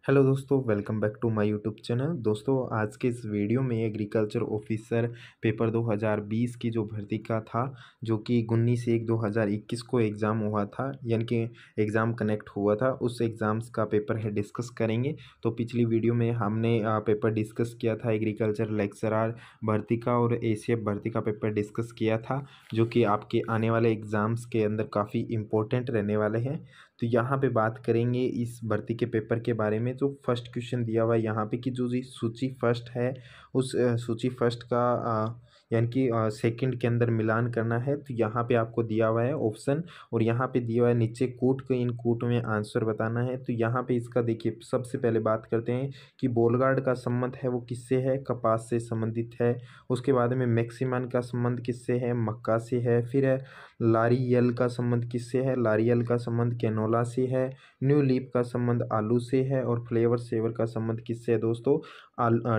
Hello दोस्तों, welcome back to my YouTube channel. दोस्तों, आज के इस वीडियो में एग्रीकल्चर ऑफिसर पेपर 2020 की जो भर्ती का था, जो कि 19/1/2021 को एग्ज़ाम हुआ था, यानी कि एग्ज़ाम कनेक्ट हुआ था, उस एग्ज़ाम्स का पेपर है डिस्कस करेंगे। तो पिछली वीडियो में हमने पेपर डिस्कस किया था एग्रीकल्चर लेक्चरर भर्ती का और एसीएफ भर्ती का पेपर डिस्कस किया था, जो कि आपके आने वाले एग्ज़ाम्स के अंदर काफ़ी इम्पोर्टेंट रहने वाले हैं। तो यहाँ पे बात करेंगे इस भर्ती के पेपर के बारे में। जो फर्स्ट क्वेश्चन दिया हुआ है यहाँ पे कि जो जी सूची फर्स्ट है, उस सूची फर्स्ट का यानी कि सेकंड के अंदर मिलान करना है। तो यहाँ पे आपको दिया हुआ है ऑप्शन, और यहाँ पे दिया हुआ है नीचे कूट के, इन कूट में आंसर बताना है। तो यहाँ पे इसका देखिए, सबसे पहले बात करते हैं कि बोलगार्ड का संबंध है वो किससे है, कपास से संबंधित है। उसके बाद में मैक्सिमन का संबंध किससे है, मक्का से है। फिर है लारियल का संबंध किससे है, लारियल का संबंध कैनोला से है। न्यू लीफ का संबंध आलू से है। और फ्लेवर सेवर का संबंध किससे है दोस्तों,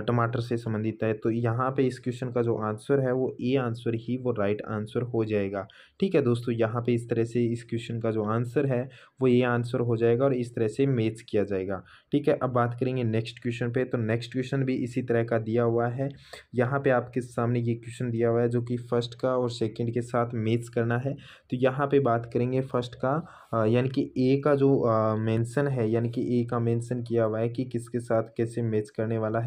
टमाटर से संबंधित है। तो यहाँ पे इस क्वेश्चन का जो आंसर है वो ए आंसर ही वो राइट आंसर हो जाएगा। ठीक है दोस्तों, यहाँ पे इस तरह से इस क्वेश्चन का जो आंसर है वो ए आंसर हो जाएगा और इस तरह से मैच किया जाएगा। ठीक है, अब बात करेंगे नेक्स्ट क्वेश्चन पे। तो नेक्स्ट क्वेश्चन भी इसी तरह का दिया हुआ है। यहाँ पे आपके सामने ये क्वेश्चन दिया हुआ है जो कि फर्स्ट का और सेकंड के साथ मैच करना है। तो यहाँ पे बात करेंगे फर्स्ट का, यानी कि ए का जो मेंशन है, यानी कि ए का मेंशन किया हुआ है कि किसके साथ कैसे मैच करने वाला है।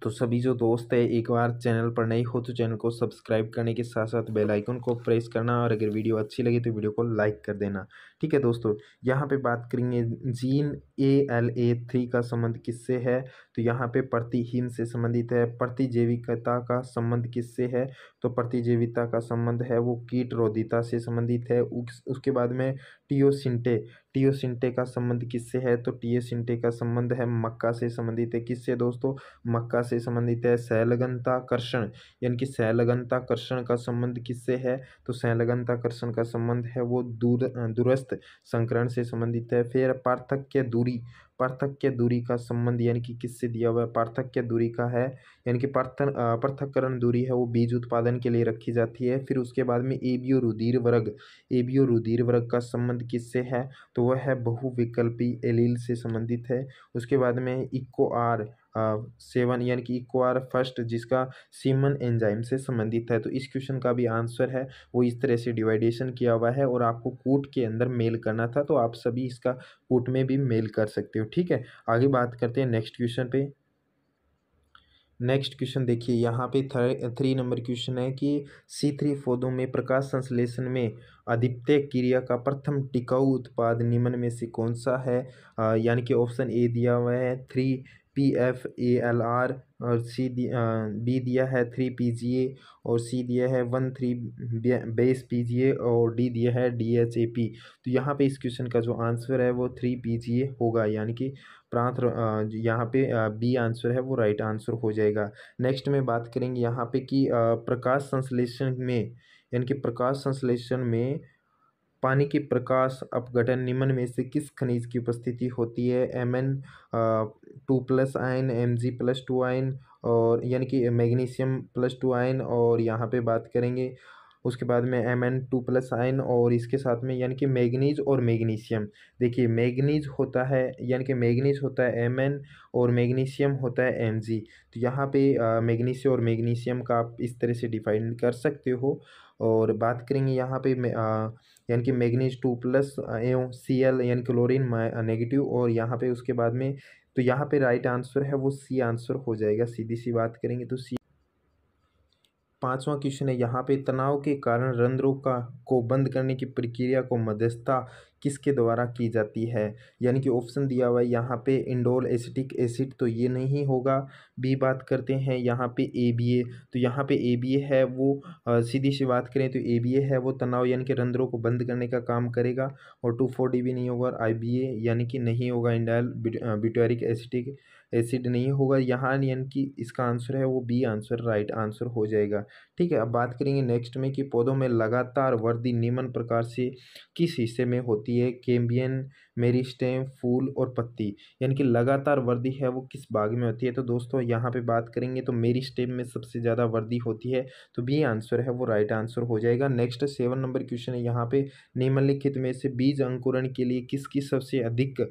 तो सभी जो दोस्त है, एक बार चैनल पर नए हो तो चैनल को सब्सक्राइब करने के साथ साथ बेल आइकन को प्रेस करना, और अगर वीडियो अच्छी लगी तो वीडियो को लाइक कर देना। ठीक है दोस्तों, यहाँ पे बात करेंगे जीन ALA3 का संबंध किससे है। तो यहाँ पे प्रतिहीन से संबंधित है। प्रतिजैविकता का संबंध किससे है, तो प्रतिजैविकता का संबंध है वो कीट रोधिता से संबंधित है। उसके बाद में टियोसिंटे, टियोसिंटे का संबंध किससे है, तो टियोसिंटे का संबंध है मक्का से संबंधित है। किससे दोस्तों, मक्का से संबंधित है। सैलगंताकर्षण, यानी कि सैलगंताकर्षण का संबंध किससे है, तो सैलगंताकर्षण का संबंध है वो दूरस्थ संकरण से संबंधित है। फिर पार्थक्य दूरी, पार्थक्य दूरी का संबंध यानी कि किससे दिया हुआ है, पार्थक्य दूरी का है, यानी कि पृथक्करण दूरी है वो बीज उत्पादन के लिए रखी जाती है। फिर उसके बाद में एबियो रुधिर वर्ग, एबियो रुधिर वर्ग का संबंध किससे है, तो वह है बहुविकल्पी एलील से संबंधित है। उसके बाद में इको आर 7, यानी कि इको आर फर्स्ट, जिसका सीमन एंजाइम से संबंधित है। तो इस क्वेश्चन का भी आंसर है वो इस तरह से डिवाइडेशन किया हुआ है, और आपको कूट के अंदर मेल करना था, तो आप सभी इसका कूट में भी मेल कर सकते हो। ठीक है, आगे बात करते हैं नेक्स्ट क्वेश्चन पे। नेक्स्ट क्वेश्चन देखिए, यहाँ पे 3 नंबर क्वेश्चन है कि C3 पौधों में प्रकाश संश्लेषण में अद्वितीय क्रिया का प्रथम टिकाऊ उत्पाद निम्न में से कौन सा है। यानी कि ऑप्शन ए दिया हुआ है 3PFALR, और बी दिया है 3PGA, और सी दिया है 1,3 बेस PGA, और डी दिया है DHAP। तो यहाँ पे इस क्वेश्चन का जो आंसर है वो 3PGA होगा, यानी कि प्रांत यहाँ पे बी आंसर है वो राइट आंसर हो जाएगा। नेक्स्ट में बात करेंगे यहाँ पे कि प्रकाश संश्लेषण में, यानी कि प्रकाश संश्लेषण में पानी की प्रकाश अपघटन निम्न में से किस खनिज की उपस्थिति होती है। Mn2+ आयन, Mg+2 आयन, और यानी कि मैग्नीशियम+2 आयन, और यहाँ पे बात करेंगे उसके बाद में Mn2+ आयन, और इसके साथ में यानी कि मैग्नीज और मैग्नीशियम। देखिए, मैग्नीज होता है, यानी कि मैग्नीज होता है Mn, और मैग्नीशियम होता है Mg। तो यहाँ पे मैग्नीशियम और मैग्नीशियम का आप इस तरह से डिफाइन कर सकते हो। और बात करेंगे यहाँ पे यानी कि मैग्नीज 2+ एवं Cl, यानी क्लोरीन नेगेटिव, और यहाँ पे उसके बाद में, तो यहाँ पे राइट आंसर है वो सी आंसर हो जाएगा। सीधी सी बात करेंगे तो सी। पांचवा क्वेश्चन है यहाँ पे, तनाव के कारण रंध्रों का को बंद करने की प्रक्रिया को मध्यस्थता किसके द्वारा की जाती है। यानी कि ऑप्शन दिया हुआ है यहाँ पे इंडोल एसिटिक एसिड, तो ये नहीं होगा। बी बात करते हैं यहाँ पे ABA, तो यहाँ पे ABA है वो सीधी सी बात करें तो ABA है वो तनाव यानी कि रंध्रों को बंद करने का काम करेगा। और 2,4-D भी नहीं होगा, और IBA यानी कि नहीं होगा, इंडाइल ब्यूटारिक एसिटिक एसिड नहीं होगा यहाँ, यानी कि इसका आंसर है वो बी आंसर राइट आंसर हो जाएगा। ठीक है, अब बात करेंगे नेक्स्ट में कि पौधों में लगातार वृद्धि निम्न प्रकार से किस हिस्से में होती है। कैम्बियन मेरिस्टेम, फूल और पत्ती, यानी कि लगातार वर्दी है वो किस भाग में होती है? तो दोस्तों यहाँ पे बात करेंगे तो मेरिस्टेम में सबसे ज़्यादा वर्दी होती है, तो बी आंसर है वो राइट आंसर हो जाएगा। नेक्स्ट 7 नंबर क्वेश्चन है यहाँ पे, निम्नलिखित में से बीज अंकुरण के लिए किसकी सबसे अधिक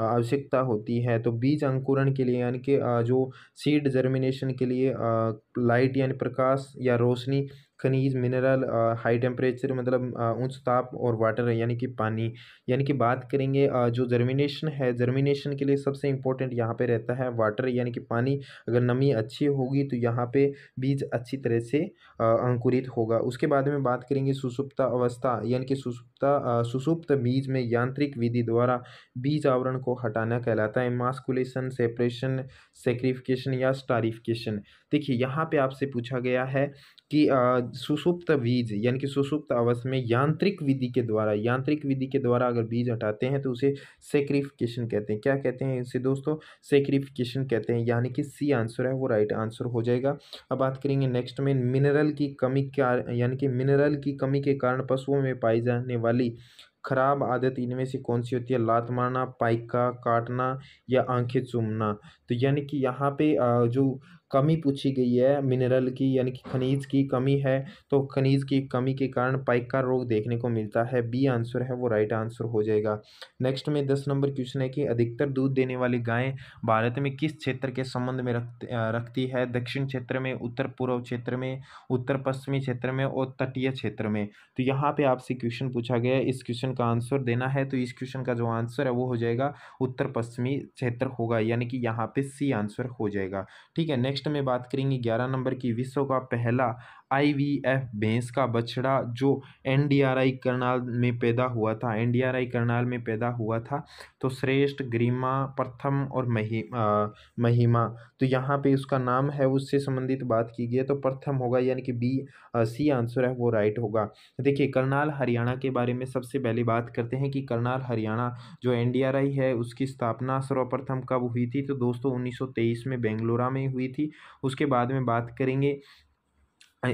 आवश्यकता होती है? तो बीज अंकुरण के लिए यानी कि जो सीड जर्मिनेशन के लिए लाइट यानी प्रकाश या रोशनी, खनिज, मिनरल, हाई टेम्परेचर मतलब उच्च ताप और वाटर यानी कि पानी, यानी कि बात करेंगे जो जर्मिनेशन है, जर्मिनेशन के लिए सबसे इम्पोर्टेंट यहाँ पे रहता है वाटर यानी कि पानी। अगर नमी अच्छी होगी तो यहाँ पे बीज अच्छी तरह से अंकुरित होगा। उसके बाद में बात करेंगे सुषुप्त अवस्था, यानी कि सुषुप्त बीज में यांत्रिक विधि द्वारा बीज आवरण को हटाना कहलाता है मास्कुलेशन, सेपरेशन, सेक्रिफिकेशन या स्टारिफिकेशन। देखिए यहाँ पे आपसे पूछा गया है कि सुषुप्त बीज यानी कि सुषुप्त अवस्था में यांत्रिक विधि के द्वारा अगर बीज हटाते हैं तो उसे सेक्रिफिकेशन कहते हैं। क्या कहते हैं इसे दोस्तों? सेक्रिफिकेशन कहते हैं, यानी कि सी आंसर है वो राइट आंसर हो जाएगा। अब बात करेंगे नेक्स्ट में, मिनरल की कमी क्या, यानी कि मिनरल की कमी के कारण पशुओं में पाई जाने वाली खराब आदत इनमें से कौन सी होती है? लात मारना, पाइका काटना या आंखें चूमना। तो यानी कि यहाँ पे जो कमी पूछी गई है मिनरल की यानी कि खनिज की कमी है, तो खनिज की कमी के कारण पाइका रोग देखने को मिलता है। बी आंसर है वो राइट आंसर हो जाएगा। नेक्स्ट में 10 नंबर क्वेश्चन है कि अधिकतर दूध देने वाली गायें भारत में किस क्षेत्र के संबंध में रखती है? दक्षिण क्षेत्र में, उत्तर पूर्व क्षेत्र में, उत्तर पश्चिमी क्षेत्र में और तटीय क्षेत्र में। तो यहाँ पे आपसे क्वेश्चन पूछा गया है, इस क्वेश्चन का आंसर देना है, तो इस क्वेश्चन का जो आंसर है वो हो जाएगा उत्तर पश्चिमी क्षेत्र होगा, यानी कि यहाँ पे सी आंसर हो जाएगा। ठीक है, नेक्स्ट में बात करेंगे 11 नंबर की, विश्व का पहला IVF भैंस का बछड़ा जो NDRI करनाल में पैदा हुआ था, NDRI करनाल में पैदा हुआ था, तो श्रेष्ठ, गरिमा, प्रथम और महिमा। तो यहाँ पे उसका नाम है उससे संबंधित बात की गई है तो प्रथम होगा, यानी कि बी सी आंसर है वो राइट होगा। देखिए करनाल हरियाणा के बारे में सबसे पहले बात करते हैं कि करनाल हरियाणा जो NDRI है उसकी स्थापना सर्वप्रथम कब हुई थी? तो दोस्तों 1923 में बेंगलुरु में हुई थी। उसके बाद में बात करेंगे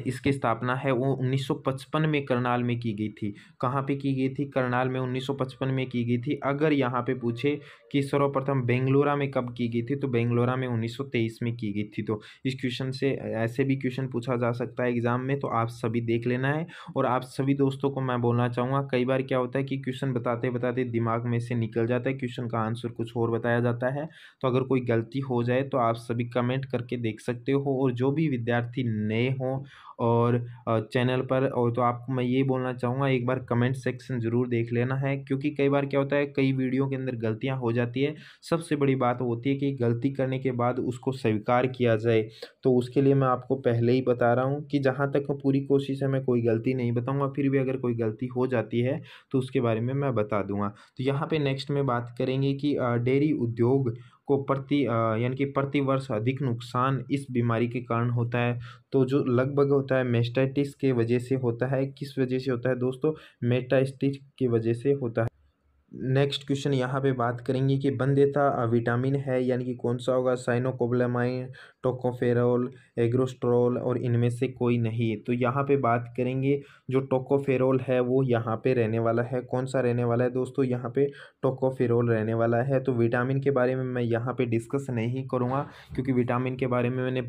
इसकी स्थापना है वो 1955 में करनाल में की गई थी। कहाँ पे की गई थी? करनाल में 1955 में की गई थी। अगर यहाँ पे पूछे कि सर्वप्रथम बेंगलुरु में कब की गई थी, तो बेंगलुरु में 1923 में की गई थी। तो इस क्वेश्चन से ऐसे भी क्वेश्चन पूछा जा सकता है एग्जाम में, तो आप सभी देख लेना है। और आप सभी दोस्तों को मैं बोलना चाहूँगा, कई बार क्या होता है कि क्वेश्चन बताते बताते दिमाग में से निकल जाता है, क्वेश्चन का आंसर कुछ और बताया जाता है। तो अगर कोई गलती हो जाए तो आप सभी कमेंट करके देख सकते हो। और जो भी विद्यार्थी नए हों और चैनल पर, और तो आपको मैं ये बोलना चाहूँगा एक बार कमेंट सेक्शन ज़रूर देख लेना है, क्योंकि कई बार क्या होता है कई वीडियो के अंदर गलतियाँ हो जाती है। सबसे बड़ी बात होती है कि गलती करने के बाद उसको स्वीकार किया जाए, तो उसके लिए मैं आपको पहले ही बता रहा हूँ कि जहाँ तक पूरी कोशिश है मैं कोई गलती नहीं बताऊँगा, फिर भी अगर कोई गलती हो जाती है तो उसके बारे में मैं बता दूँगा। तो यहाँ पे नेक्स्ट में बात करेंगे कि डेयरी उद्योग को यानी कि प्रति वर्ष अधिक नुकसान इस बीमारी के कारण होता है, तो जो लगभग होता है मेस्टाइटिस के वजह से होता है। किस वजह से होता है दोस्तों? मेटास्टिस की वजह से होता है। नेक्स्ट क्वेश्चन यहाँ पे बात करेंगे कि वंध्यता विटामिन है, यानी कि कौन सा होगा? साइनोकोबालामाइन, टोकोफेरोल, एग्रोस्ट्रोल और इनमें से कोई नहीं। तो यहाँ पे बात करेंगे जो टोकोफेरोल है वो यहाँ पे रहने वाला है। कौन सा रहने वाला है दोस्तों? यहाँ पे टोकोफेरोल रहने वाला है। तो विटामिन के बारे में मैं यहाँ पे डिस्कस नहीं करूँगा, क्योंकि विटामिन के बारे में मैंने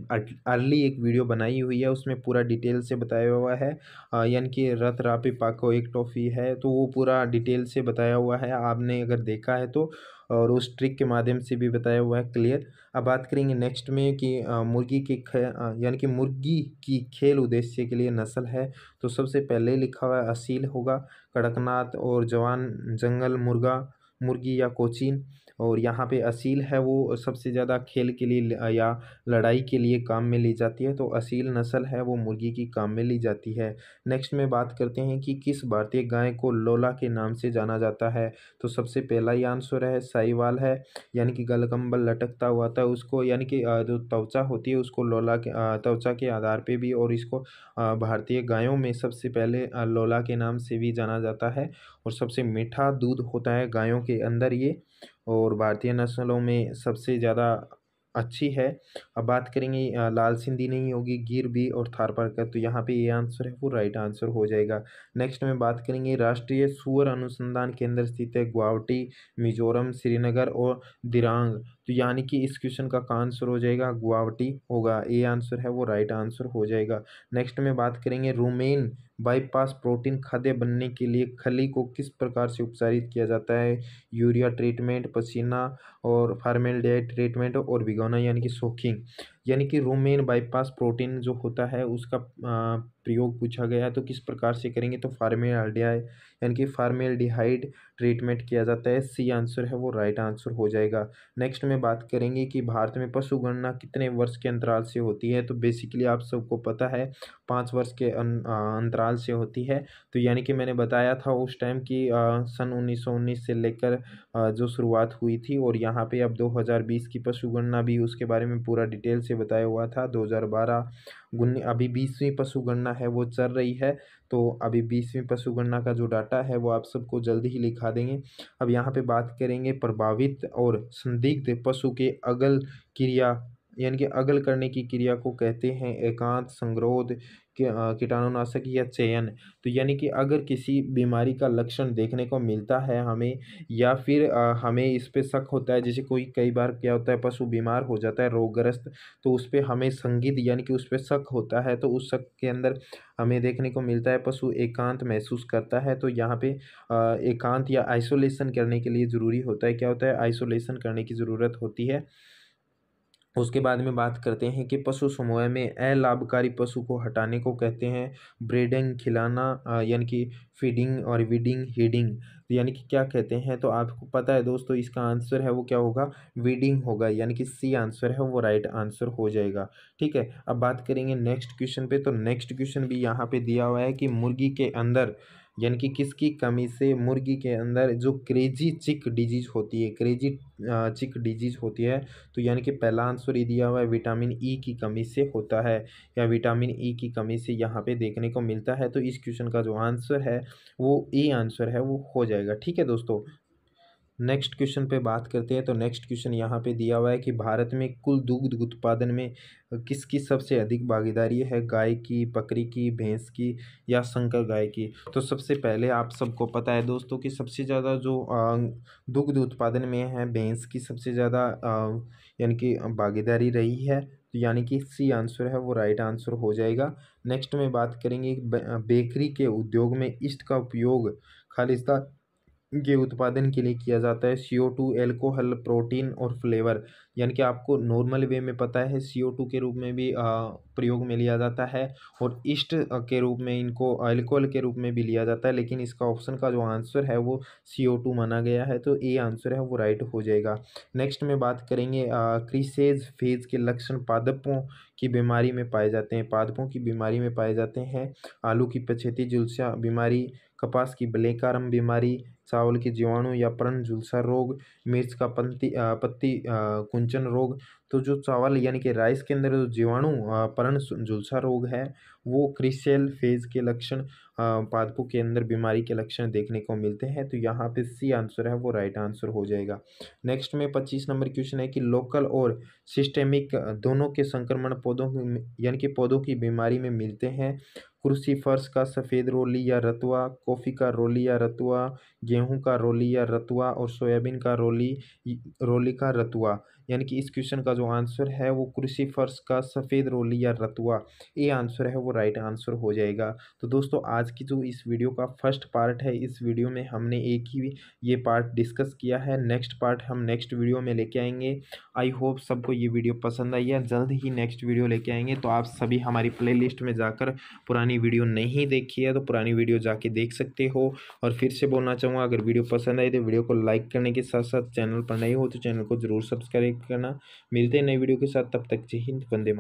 अर्ली एक वीडियो बनाई हुई है, उसमें पूरा डिटेल से बताया हुआ है। यानी कि रतरापी पाको एक टॉफ़ी है, तो वो पूरा डिटेल से बताया हुआ है, आपने अगर देखा है तो, और उस ट्रिक के माध्यम से भी बताया हुआ है क्लियर। अब बात करेंगे नेक्स्ट में कि यानी कि मुर्गी की खेल उद्देश्य के लिए नस्ल है, तो सबसे पहले लिखा हुआ है असील होगा, कड़कनाथ और जवान जंगल मुर्गी या कोचीन। और यहाँ पे असील है वो सबसे ज़्यादा खेल के लिए या लड़ाई के लिए काम में ली जाती है, तो असील नस्ल है वो मुर्गी की काम में ली जाती है। नेक्स्ट में बात करते हैं कि किस भारतीय गाय को लोला के नाम से जाना जाता है, तो सबसे पहला ही आंसर है साहिवाल है, यानी कि गलकम्बल लटकता हुआ था उसको, यानी कि जो त्वचा होती है उसको लोला के त्वचा के आधार पे भी, और इसको भारतीय गायों में सबसे पहले लोला के नाम से भी जाना जाता है। और सबसे मीठा दूध होता है गायों के अंदर ये, और भारतीय नस्लों में सबसे ज़्यादा अच्छी है। अब बात करेंगे लाल सिंधी नहीं होगी, गिर बी और थारपारकर, तो यहाँ पे ये आंसर है वो राइट आंसर हो जाएगा। नेक्स्ट में बात करेंगे राष्ट्रीय सूअर अनुसंधान केंद्र स्थित है गुवाहाटी, मिजोरम, श्रीनगर और दिरांग, तो यानी कि इस क्वेश्चन का आंसर हो जाएगा गुवाहाटी होगा, ये आंसर है वो राइट आंसर हो जाएगा। नेक्स्ट में बात करेंगे रूमेन बाईपास प्रोटीन खाद्य बनने के लिए खली को किस प्रकार से उपचारित किया जाता है, यूरिया ट्रीटमेंट, पसीना और फार्मेल्डिहाइड ट्रीटमेंट और भिगोना यानी कि सोखिंग। यानी कि रूमेन बाईपास प्रोटीन जो होता है उसका प्रयोग पूछा गया है, तो किस प्रकार से करेंगे, तो फार्मेल्डिहाइड यानी कि फार्मेल्डिहाइड ट्रीटमेंट किया जाता है, सी आंसर है वो राइट आंसर हो जाएगा। नेक्स्ट में बात करेंगे कि भारत में पशु गणना कितने वर्ष के अंतराल से होती है, तो बेसिकली आप सबको पता है 5 वर्ष के अंतराल से होती है। तो यानी कि मैंने बताया था उस टाइम कि सन 1919 से लेकर जो शुरुआत हुई थी, और यहाँ पे अब 2020 की पशु गणना भी उसके बारे में पूरा डिटेल से बताया हुआ था। 2012 अभी 20वीं पशु गणना है वो चल रही है, तो अभी 20वीं पशु गणना का जो डाटा है वो आप सबको जल्दी ही लिखा देंगे। अब यहाँ पे बात करेंगे प्रभावित और संदिग्ध पशु के अगल क्रिया यानी कि अगल करने की क्रिया को कहते हैं एकांत, संगरोध, कीटाणुनाशक या चयन। तो यानी कि अगर किसी बीमारी का लक्षण देखने को मिलता है हमें, या फिर हमें इस पे शक होता है, जैसे कोई कई बार क्या होता है पशु बीमार हो जाता है रोगग्रस्त, तो उस पे हमें संदिग्ध यानी कि उस पे शक होता है, तो उस शक के अंदर हमें देखने को मिलता है पशु एकांत महसूस करता है, तो यहाँ पे एकांत या आइसोलेशन करने के लिए ज़रूरी होता है, क्या होता है, आइसोलेशन करने की ज़रूरत होती है। उसके बाद में बात करते हैं कि पशु समूह में अलाभकारी पशु को हटाने को कहते हैं ब्रीडिंग, खिलाना यानी कि फीडिंग और वीडिंग, हीडिंग, तो यानी कि क्या कहते हैं, तो आपको पता है दोस्तों इसका आंसर है वो क्या होगा, वीडिंग होगा, यानी कि सी आंसर है वो राइट आंसर हो जाएगा। ठीक है, अब बात करेंगे नेक्स्ट क्वेश्चन पे, तो नेक्स्ट क्वेश्चन भी यहाँ पे दिया हुआ है कि मुर्गी के अंदर यानी कि किसकी कमी से मुर्गी के अंदर जो क्रेजी चिक डिजीज होती है, क्रेजी चिक डिजीज होती है, तो यानी कि पहला आंसर ये दिया हुआ है विटामिन ई की कमी से होता है, या विटामिन ई की कमी से यहाँ पे देखने को मिलता है, तो इस क्वेश्चन का जो आंसर है वो ए आंसर है वो हो जाएगा। ठीक है दोस्तों, नेक्स्ट क्वेश्चन पे बात करते हैं, तो नेक्स्ट क्वेश्चन यहाँ पे दिया हुआ है कि भारत में कुल दुग्ध उत्पादन में किसकी सबसे अधिक भागीदारी है, गाय की, बकरी की, भैंस की या संकर गाय की। तो सबसे पहले आप सबको पता है दोस्तों कि सबसे ज़्यादा जो दुग्ध उत्पादन में है भैंस की सबसे ज़्यादा यानी कि भागीदारी रही है, तो यानी कि सी आंसर है वो राइट आंसर हो जाएगा। नेक्स्ट में बात करेंगे बेकरी के उद्योग में ईस्ट का उपयोग खालिस्तान के उत्पादन के लिए किया जाता है, CO2 एल्कोहल, प्रोटीन और फ्लेवर, यानी कि आपको नॉर्मल वे में पता है CO2 के रूप में भी प्रयोग में लिया जाता है, और ईस्ट के रूप में इनको अल्कोहल के रूप में भी लिया जाता है, लेकिन इसका ऑप्शन का जो आंसर है वो CO2 माना गया है, तो ए आंसर है वो राइट हो जाएगा। नेक्स्ट में बात करेंगे क्रीसेज फेज के लक्षण पादपों की बीमारी में पाए जाते हैं, पादपों की बीमारी में पाए जाते हैं आलू की पछेती झुलसा बीमारी, कपास की ब्लैकआर्म बीमारी, चावल के जीवाणु या पर्ण झुलसा रोग, मिर्च का पत्ती कुंचन रोग। तो जो चावल यानी कि राइस के अंदर जो जीवाणु पर्ण झुलसा रोग है वो क्रिसेल फेज के लक्षण पादपों के अंदर बीमारी के लक्षण देखने को मिलते हैं, तो यहाँ पे सी आंसर है वो राइट आंसर हो जाएगा। नेक्स्ट में 25 नंबर क्वेश्चन है कि लोकल और सिस्टेमिक दोनों के संक्रमण पौधों यानी कि पौधों की बीमारी में मिलते हैं, क्रूसीफर्स का सफ़ेद रोली या रतुआ, कॉफ़ी का रोली या रतुआ, गेहूं का रोली या रतुआ और सोयाबीन का रोली का रतुआ, यानी कि इस क्वेश्चन का जो आंसर है वो क्रूसीफर्स का सफ़ेद रोली या रतुआ, ये आंसर है वो राइट आंसर हो जाएगा। तो दोस्तों आज की जो इस वीडियो का फर्स्ट पार्ट है, इस वीडियो में हमने एक ही ये पार्ट डिस्कस किया है, नेक्स्ट पार्ट हम नेक्स्ट वीडियो में लेके आएंगे। आई होप सबको ये वीडियो पसंद आई है, जल्द ही नेक्स्ट वीडियो लेके आएंगे, तो आप सभी हमारी प्लेलिस्ट में जाकर पुरानी वीडियो नहीं देखी है तो पुरानी वीडियो जाके देख सकते हो। और फिर से बोलना चाहूँगा, अगर वीडियो पसंद आई तो वीडियो को लाइक करने के साथ साथ चैनल पर नए हो तो चैनल को जरूर सब्सक्राइब करना। मिलते हैं नई वीडियो के साथ, तब तक जय हिंद, वंदे मातरम।